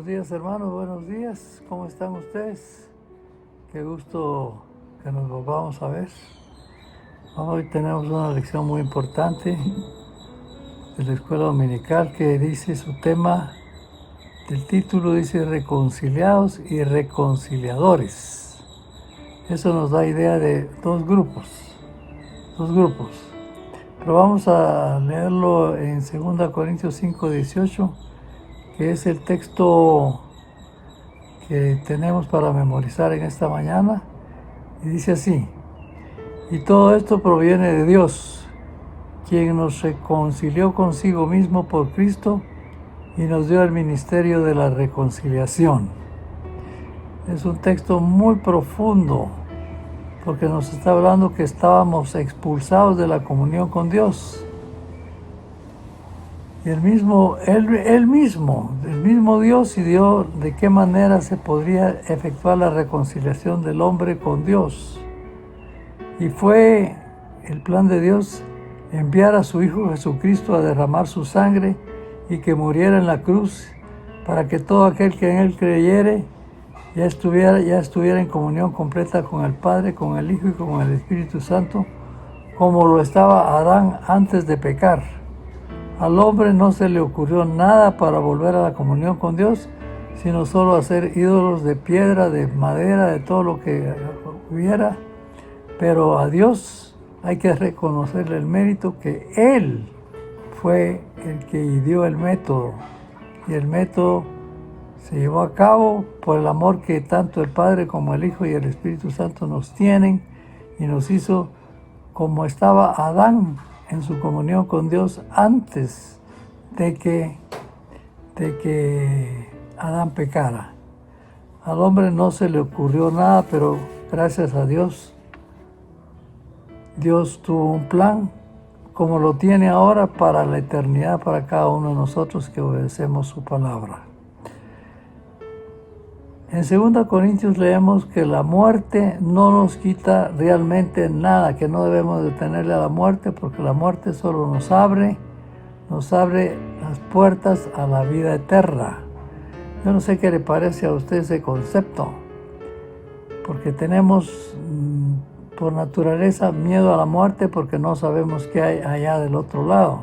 días, hermanos, buenos días. ¿Cómo están ustedes? Qué gusto que nos volvamos a ver. Hoy tenemos una lección muy importante de la escuela dominical que dice su tema, del título dice reconciliados y reconciliadores. Eso nos da idea de dos grupos. Pero vamos a leerlo en 2 Corintios 5:18, que es el texto que tenemos para memorizar en esta mañana, y dice así: y todo esto proviene de Dios, quien nos reconcilió consigo mismo por Cristo y nos dio el ministerio de la reconciliación. Es un texto muy profundo porque nos está hablando que estábamos expulsados de la comunión con Dios. Y el mismo Dios ideó de qué manera se podría efectuar la reconciliación del hombre con Dios. Y fue el plan de Dios enviar a su Hijo Jesucristo a derramar su sangre y que muriera en la cruz para que todo aquel que en Él creyere ya estuviera en comunión completa con el Padre, con el Hijo y con el Espíritu Santo, como lo estaba Adán antes de pecar. Al hombre no se le ocurrió nada para volver a la comunión con Dios, sino solo hacer ídolos de piedra, de madera, de todo lo que hubiera. Pero a Dios hay que reconocerle el mérito que Él fue el que ideó el método. Y el método se llevó a cabo por el amor que tanto el Padre como el Hijo y el Espíritu Santo nos tienen, y nos hizo como estaba Adán en su comunión con Dios antes de que Adán pecara. Al hombre no se le ocurrió nada, pero gracias a Dios, Dios tuvo un plan, como lo tiene ahora para la eternidad, para cada uno de nosotros que obedecemos su palabra. En 2 Corintios leemos que la muerte no nos quita realmente nada, que no debemos de tenerle a la muerte, porque la muerte solo nos abre las puertas a la vida eterna. Yo no sé qué le parece a usted ese concepto, porque tenemos por naturaleza miedo a la muerte porque no sabemos qué hay allá del otro lado.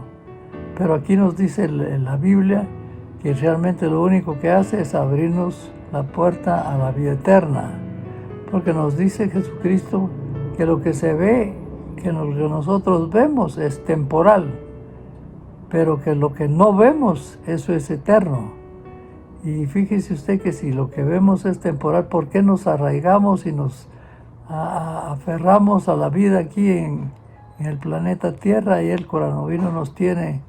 Pero aquí nos dice la Biblia que realmente lo único que hace es abrirnos la puerta a la vida eterna, porque nos dice Jesucristo que lo que se ve, que lo que nosotros vemos es temporal, pero que lo que no vemos, eso es eterno. Y fíjese usted que si lo que vemos es temporal, ¿por qué nos arraigamos y nos aferramos a la vida aquí en el planeta Tierra? Y el coronavirus nos tiene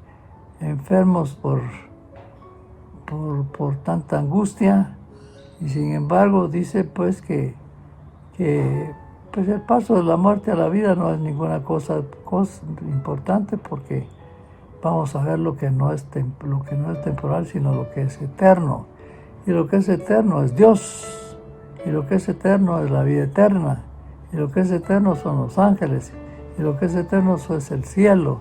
enfermos por tanta angustia. Y sin embargo dice pues que pues el paso de la muerte a la vida no es ninguna cosa importante, porque vamos a ver lo que no es temporal, sino lo que es eterno. Y lo que es eterno es Dios. Y lo que es eterno es la vida eterna. Y lo que es eterno son los ángeles. Y lo que es eterno es el cielo.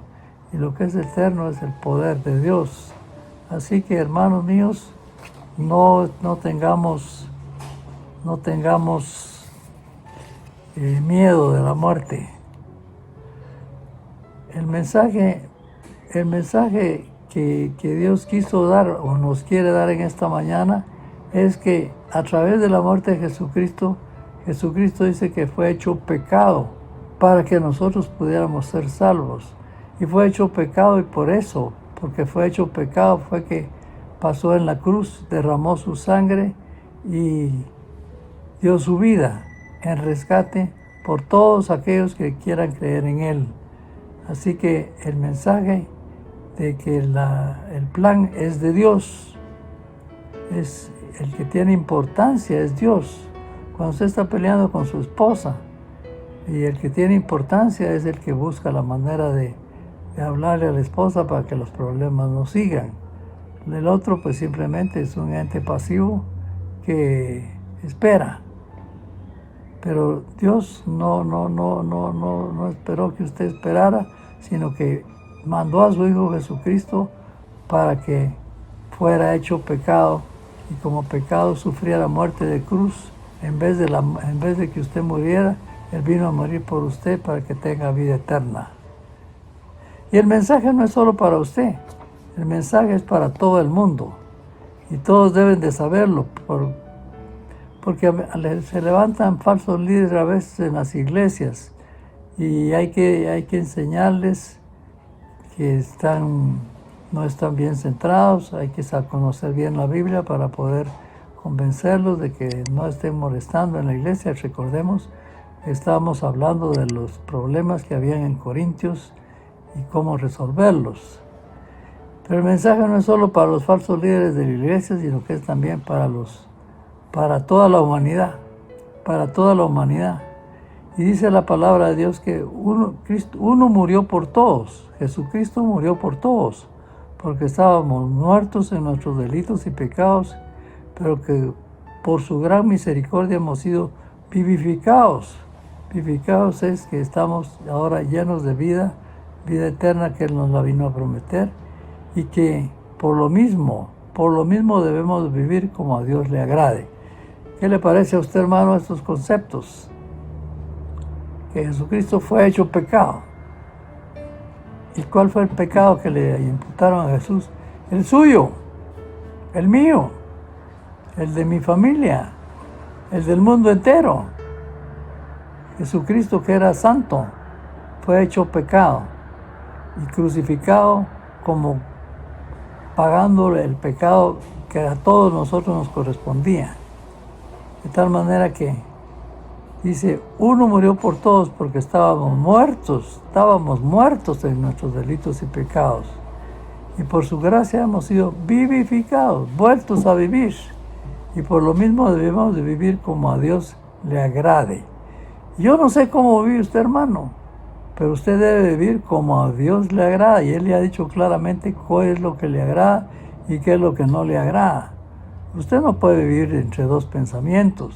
Y lo que es eterno es el poder de Dios. Así que, hermanos míos, no tengamos miedo de la muerte. El mensaje que Dios quiso dar o nos quiere dar en esta mañana es que a través de la muerte de Jesucristo dice que fue hecho pecado para que nosotros pudiéramos ser salvos. Y fue hecho pecado, y por eso, porque fue hecho pecado, fue que pasó en la cruz, derramó su sangre y dio su vida en rescate por todos aquellos que quieran creer en Él. Así que el mensaje de que el plan es de Dios, es el que tiene importancia, es Dios. Cuando usted está peleando con su esposa, y el que tiene importancia es el que busca la manera de hablarle a la esposa para que los problemas no sigan. El otro pues simplemente es un ente pasivo que espera. Pero Dios no esperó que usted esperara, sino que mandó a su Hijo Jesucristo para que fuera hecho pecado y como pecado sufría la muerte de cruz, en vez de que usted muriera, Él vino a morir por usted para que tenga vida eterna. Y el mensaje no es solo para usted, el mensaje es para todo el mundo. Y todos deben de saberlo, porque se levantan falsos líderes a veces en las iglesias y hay que enseñarles que no están bien centrados, hay que conocer bien la Biblia para poder convencerlos de que no estén molestando en la iglesia. Recordemos, estábamos hablando de los problemas que habían en Corintios y cómo resolverlos. Pero el mensaje no es solo para los falsos líderes de la iglesia, sino que es también para toda la humanidad, para toda la humanidad. Y dice la palabra de Dios que uno murió por todos, Jesucristo murió por todos, porque estábamos muertos en nuestros delitos y pecados, pero que por su gran misericordia hemos sido vivificados. Vivificados es que estamos ahora llenos de vida eterna que Él nos la vino a prometer, y que por lo mismo debemos vivir como a Dios le agrade. ¿Qué le parece a usted, hermano, estos conceptos? Que Jesucristo fue hecho pecado. ¿Y cuál fue el pecado que le imputaron a Jesús? El suyo, el mío, el de mi familia, el del mundo entero. Jesucristo, que era santo, fue hecho pecado y crucificado como pagando el pecado que a todos nosotros nos correspondía. De tal manera que dice, uno murió por todos porque estábamos muertos en nuestros delitos y pecados. Y por su gracia hemos sido vivificados, vueltos a vivir. Y por lo mismo debemos de vivir como a Dios le agrade. Yo no sé cómo vive usted, hermano, pero usted debe vivir como a Dios le agrada. Y Él le ha dicho claramente cuál es lo que le agrada y qué es lo que no le agrada. Usted no puede vivir entre dos pensamientos.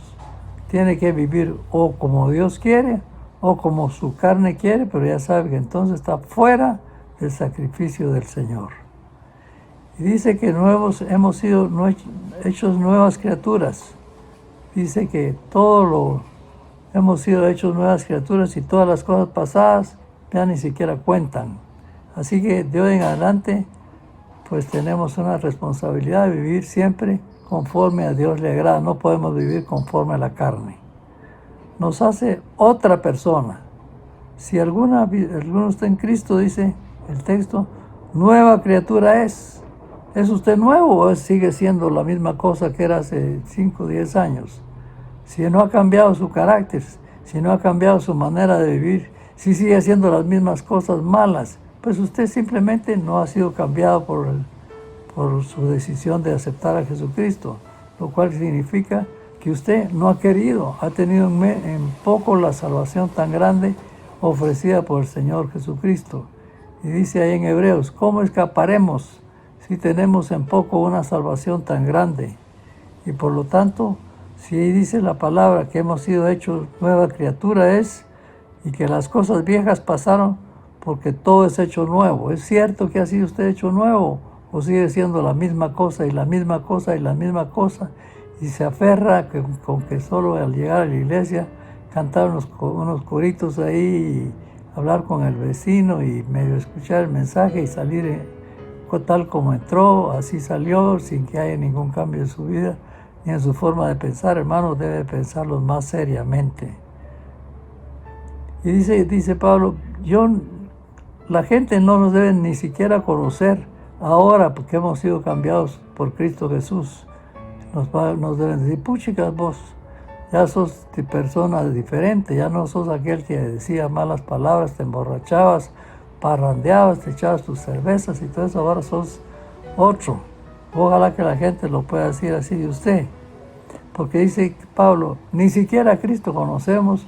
Tiene que vivir o como Dios quiere o como su carne quiere, pero ya sabe que entonces está fuera del sacrificio del Señor. Y dice que hemos sido hechos nuevas criaturas. Dice que hemos sido hechos nuevas criaturas y todas las cosas pasadas ya ni siquiera cuentan. Así que de hoy en adelante, pues tenemos una responsabilidad de vivir siempre conforme a Dios le agrada. No podemos vivir conforme a la carne. Nos hace otra persona. Si alguno está en Cristo, dice el texto, nueva criatura es. ¿Es usted nuevo o sigue siendo la misma cosa que era hace 5 o 10 años? Si no ha cambiado su carácter, si no ha cambiado su manera de vivir, si sigue haciendo las mismas cosas malas, pues usted simplemente no ha sido cambiado por su decisión de aceptar a Jesucristo, lo cual significa que usted no ha querido, ha tenido en poco la salvación tan grande ofrecida por el Señor Jesucristo. Y dice ahí en Hebreos, ¿cómo escaparemos si tenemos en poco una salvación tan grande? Y por lo tanto, si ahí dice la palabra que hemos sido hechos nueva criatura y que las cosas viejas pasaron porque todo es hecho nuevo. ¿Es cierto que ha sido usted hecho nuevo o sigue siendo la misma cosa y la misma cosa y la misma cosa? Y se aferra con que solo al llegar a la iglesia cantar unos coritos ahí, y hablar con el vecino y medio escuchar el mensaje y salir tal como entró, así salió, sin que haya ningún cambio en su vida ni en su forma de pensar. Hermano, debe pensarlo más seriamente. Y dice Pablo, la gente no nos debe ni siquiera conocer ahora porque hemos sido cambiados por Cristo Jesús. Nos deben decir, puchicas, vos ya sos de persona diferente, ya no sos aquel que decía malas palabras, te emborrachabas, parrandeabas, te echabas tus cervezas y todo eso, ahora sos otro. Ojalá que la gente lo pueda decir así de usted, porque dice Pablo, ni siquiera a Cristo conocemos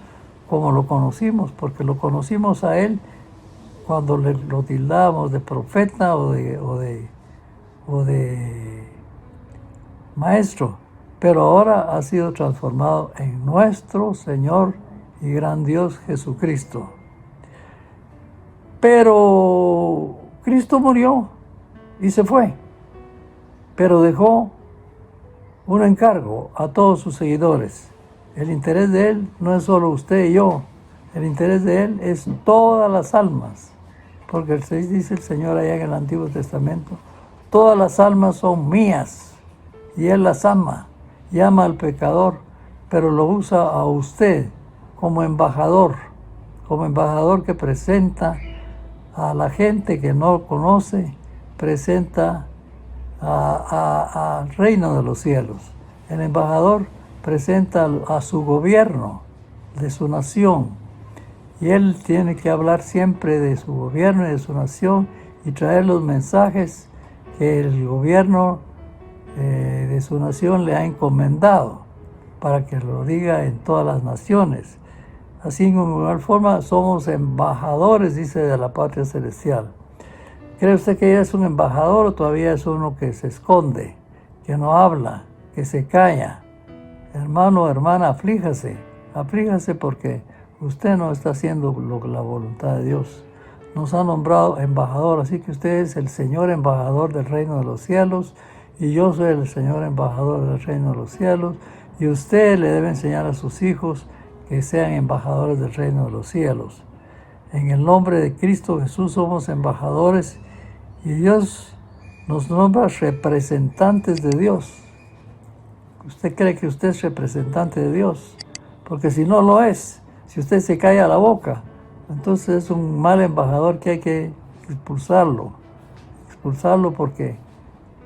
como lo conocimos, porque lo conocimos a Él cuando lo tildábamos de profeta o de maestro, pero ahora ha sido transformado en nuestro Señor y gran Dios Jesucristo. Pero Cristo murió y se fue, pero dejó un encargo a todos sus seguidores. El interés de Él no es solo usted y yo, el interés de Él es todas las almas, porque dice el Señor allá en el Antiguo Testamento, todas las almas son mías, y Él las ama, y ama al pecador, pero lo usa a usted como embajador que presenta a la gente que no conoce, presenta al reino de los cielos. El embajador presenta a su gobierno, de su nación, y él tiene que hablar siempre de su gobierno y de su nación y traer los mensajes que el gobierno de su nación le ha encomendado para que lo diga en todas las naciones. Así, en igual forma, somos embajadores, dice, de la patria celestial. ¿Cree usted que ella es un embajador o todavía es uno que se esconde, que no habla, que se calla? Hermano, hermana, aflíjase porque usted no está haciendo la voluntad de Dios. Nos ha nombrado embajador, así que usted es el Señor embajador del reino de los cielos y yo soy el Señor embajador del reino de los cielos y usted le debe enseñar a sus hijos que sean embajadores del reino de los cielos. En el nombre de Cristo Jesús somos embajadores y Dios nos nombra representantes de Dios. ¿Usted cree que usted es representante de Dios? Porque si no lo es, si usted se calla la boca, entonces es un mal embajador que hay que expulsarlo porque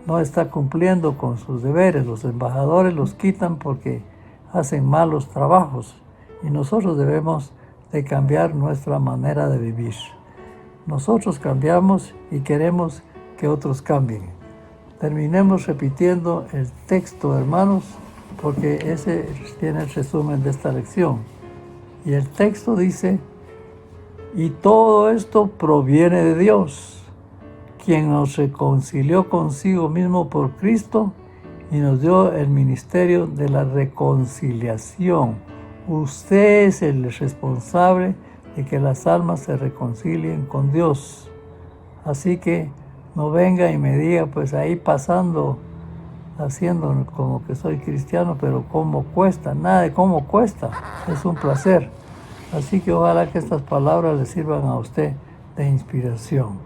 no está cumpliendo con sus deberes. Los embajadores los quitan porque hacen malos trabajos y nosotros debemos de cambiar nuestra manera de vivir. Nosotros cambiamos y queremos que otros cambien. Terminemos repitiendo el texto, hermanos, porque ese tiene el resumen de esta lección. Y el texto dice, y todo esto proviene de Dios, quien nos reconcilió consigo mismo por Cristo y nos dio el ministerio de la reconciliación. Usted es el responsable de que las almas se reconcilien con Dios. Así que no venga y me diga, pues ahí pasando, haciendo como que soy cristiano, pero cómo cuesta, nada de cómo cuesta, es un placer. Así que ojalá que estas palabras le sirvan a usted de inspiración.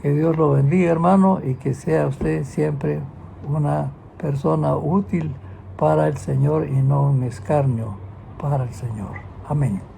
Que Dios lo bendiga, hermano, y que sea usted siempre una persona útil para el Señor y no un escarnio para el Señor. Amén.